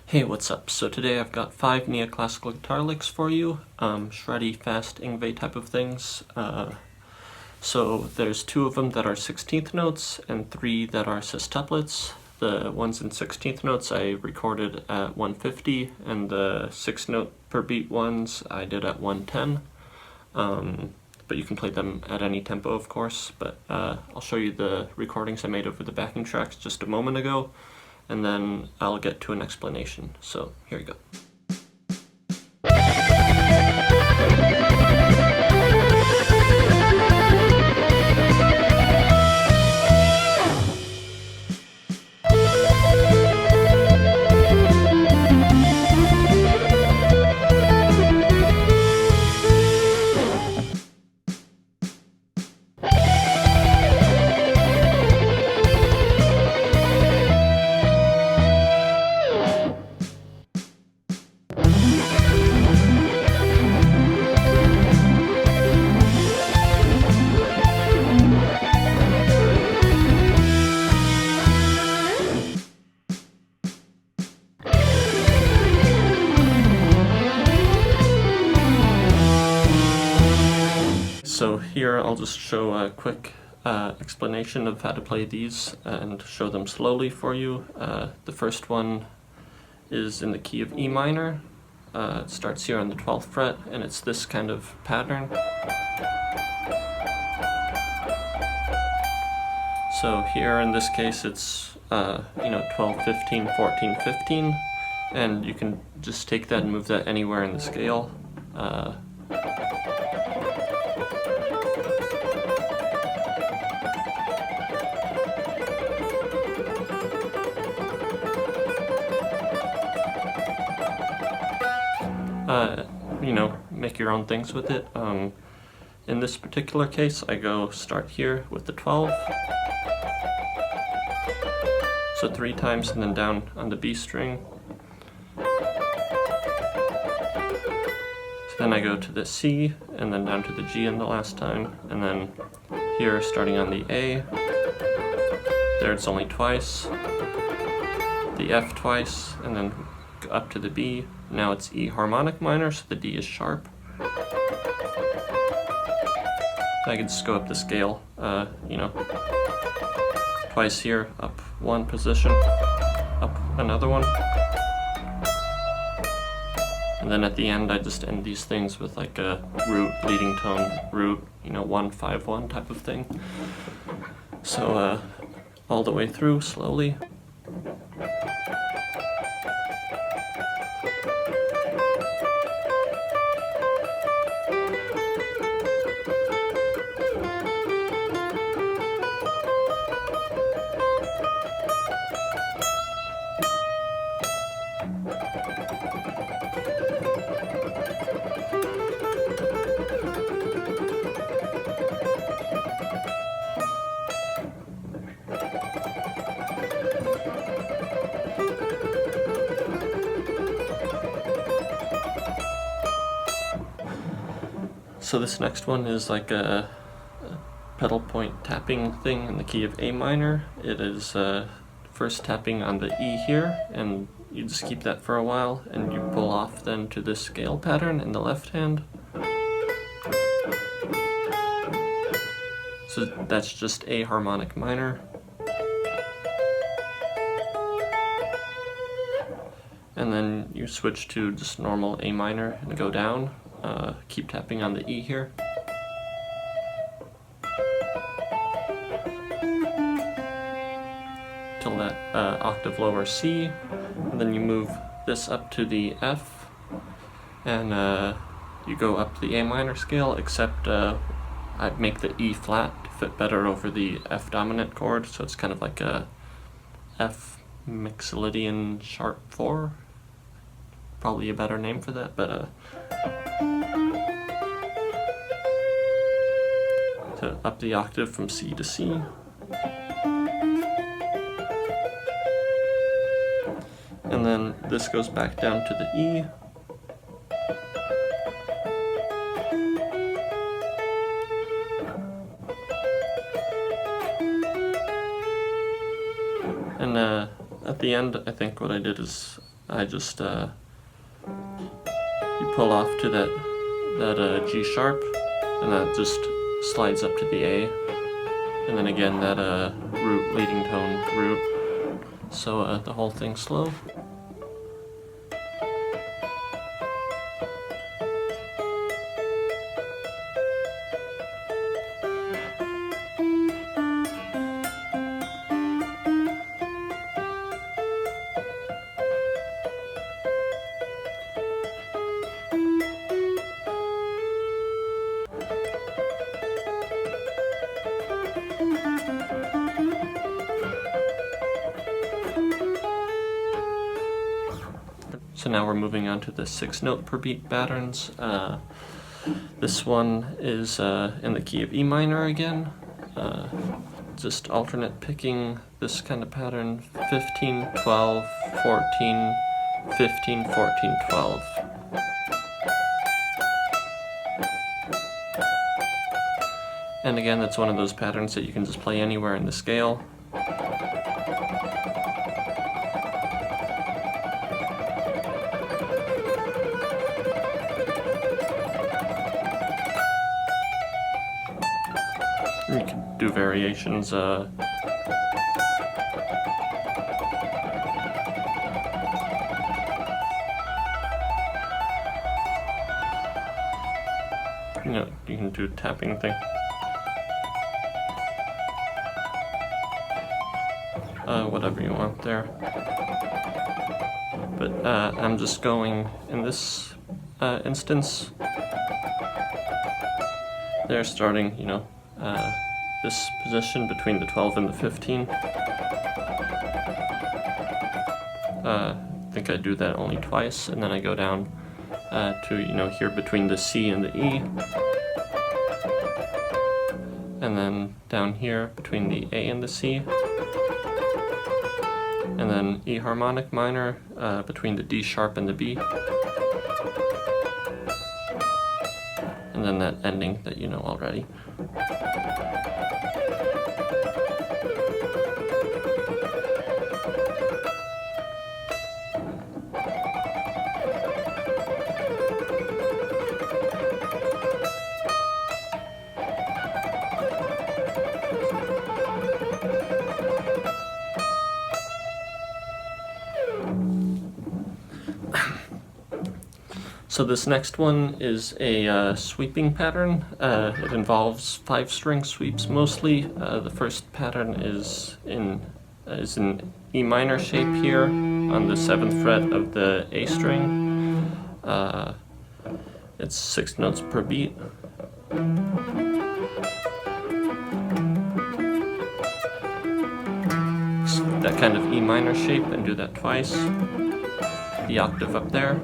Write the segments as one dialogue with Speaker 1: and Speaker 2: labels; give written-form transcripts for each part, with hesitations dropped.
Speaker 1: Hey, what's up? So today I've got 5 neoclassical guitar licks for you, shreddy, fast, Ingve type of things. So there's 2 of them that are 16th notes and 3 that are sextuplets. The ones in 16th notes I recorded at 150, and the 6 note per beat ones I did at 110. But you can play them at any tempo, of course. But I'll show you the recordings I made over the backing tracks just a moment ago, and then I'll get to an explanation. So here we go. So here I'll just show a quick explanation of how to play these and show them slowly for you. The first one is in the key of E minor. It starts here on the 12th fret, and it's this kind of pattern. So here in this case it's 12, 15, 14, 15, and you can just take that and move that anywhere in the scale. Make your own things with it. In this particular case, I go start here with the 12. So 3 times and then down on the B string. So then I go to the C and then down to the G in the last time, and then here starting on the A. There it's only twice. The F twice, and then up to the B. Now it's E harmonic minor, so the D is sharp. I can just go up the scale, twice here, up 1 position, up another one. And then at the end I just end these things with like a root, leading tone, root, 1, 5, 1 type of thing. So all the way through, slowly. So this next one is like a pedal point tapping thing in the key of A minor. It is first tapping on the E here, and you just keep that for a while, and you pull off then to this scale pattern in the left hand. So that's just A harmonic minor. And then you switch to just normal A minor and go down. Keep tapping on the E here. Till that octave lower C, and then you move this up to the F, and you go up the A minor scale, except I make the E flat to fit better over the F dominant chord, so it's kind of like a F mixolydian sharp 4. Probably a better name for that, but to up the octave from C to C. And then this goes back down to the E. And at the end, I think what I did is I just you pull off to that G sharp, and that just slides up to the A, and then again that root, leading tone root. So the whole thing slow. So now we're moving on to the 6-note per beat patterns. This one is in the key of E minor again. Just alternate picking this kind of pattern, 15, 12, 14, 15, 14, 12. And again, that's one of those patterns that you can just play anywhere in the scale. You can do variations. You know, you can do a tapping thing. Whatever you want there. But I'm just going in this instance. They're starting, you know, this position between the 12 and the 15. I think I do that only twice, and then I go down to, you know, here between the C and the E. And then down here between the A and the C. And then E harmonic minor between the D sharp and the B. And then that ending that you know already. So this next one is a sweeping pattern. It involves 5-string sweeps mostly. The first pattern is in E minor shape here on the 7th fret of the A string. It's 6 notes per beat. That kind of E minor shape, and do that twice. The octave up there.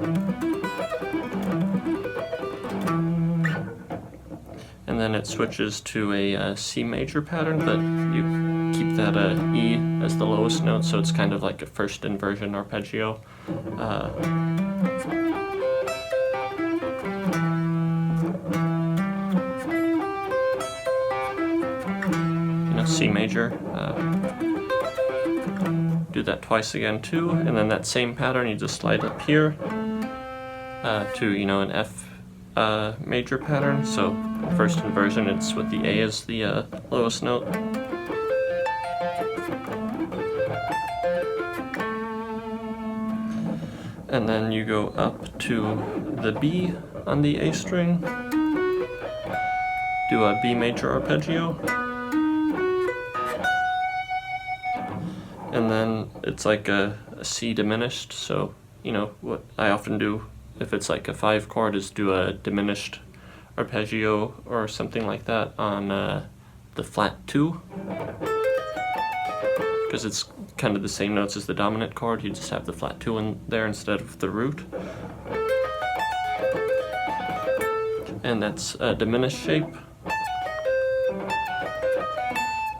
Speaker 1: And then it switches to a C major pattern, but you keep that E as the lowest note, so it's kind of like a first inversion arpeggio. You know, C major. Do that twice again too, and then that same pattern you just slide up here to, you know, an F major pattern. So first inversion, it's with the A as the lowest note. And then you go up to the B on the A string, do a B major arpeggio, and then it's like a C diminished. So, you know, what I often do if it's like a 5 chord is do a diminished arpeggio or something like that on the flat 2, because it's kind of the same notes as the dominant chord. You just have the flat 2 in there instead of the root, and that's a diminished shape,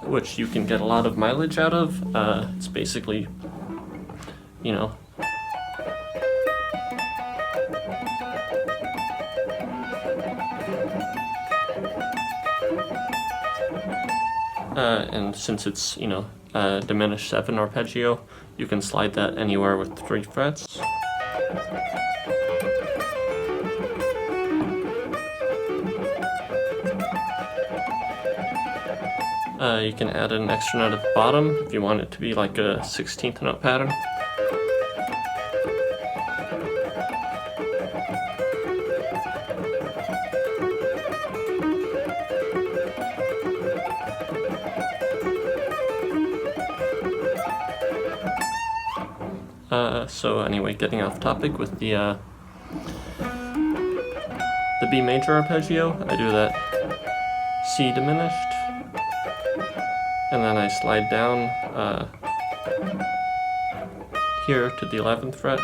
Speaker 1: which you can get a lot of mileage out of. It's basically, you know, and since it's, you know, diminished 7 arpeggio, You can slide that anywhere with 3 frets. You can add an extra note at the bottom if you want it to be like a 16th note pattern. So anyway, getting off topic with the B major arpeggio, I do that C diminished, and then I slide down here to the 11th fret,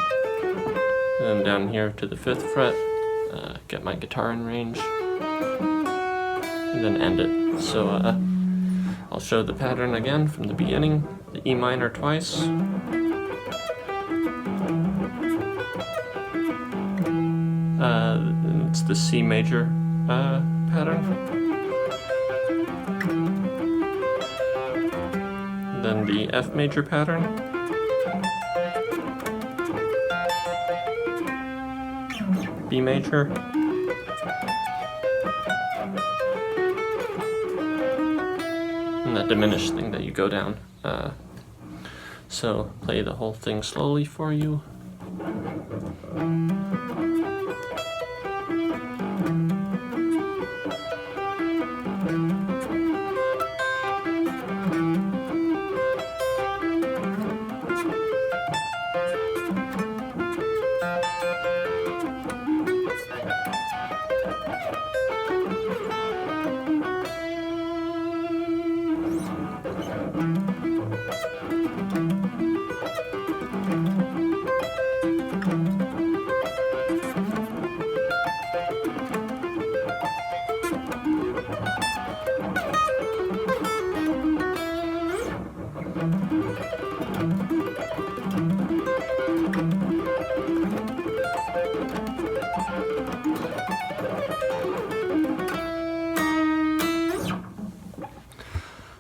Speaker 1: and then down here to the 5th fret, get my guitar in range, and then end it. So I'll show the pattern again from the beginning, the E minor twice, it's the C major pattern, then the F major pattern, B major, and that diminished thing that you go down. So play the whole thing slowly for you.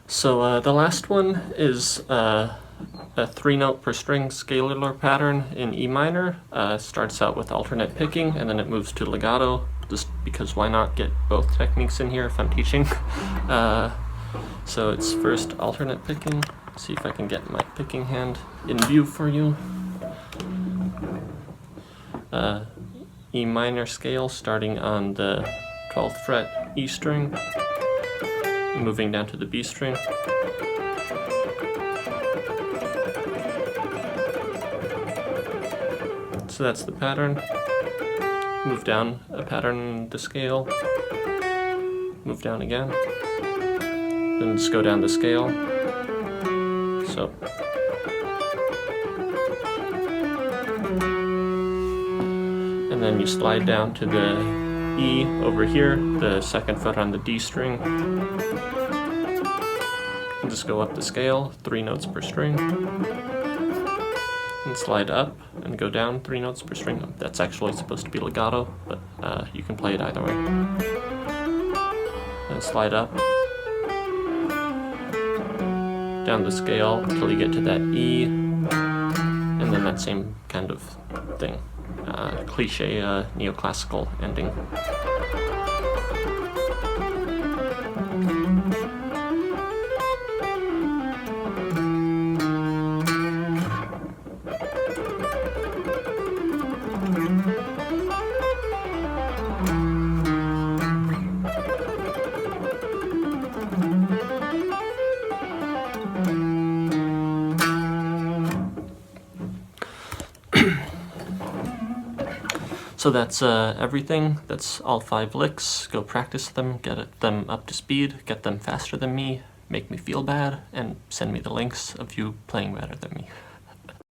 Speaker 1: So the last one is a 3-note per string scalar pattern in E minor. Starts out with alternate picking and then it moves to legato, just because why not get both techniques in here if I'm teaching. So it's first alternate picking. See if I can get my picking hand in view for you. E minor scale starting on the 12th fret E string, moving down to the B string. So that's the pattern. Move down a pattern in the scale, move down again, then just go down the scale. So and then you slide down to the E over here, the 2nd fret on the D string, and just go up the scale, 3 notes per string, and slide up and go down 3 notes per string. That's actually supposed to be legato, but you can play it either way. And slide up, down the scale until you get to that E, and then that same kind of thing. Cliche neoclassical ending. So that's everything. That's all 5 licks. Go practice them, get them up to speed, get them faster than me, make me feel bad, and send me the links of you playing better than me.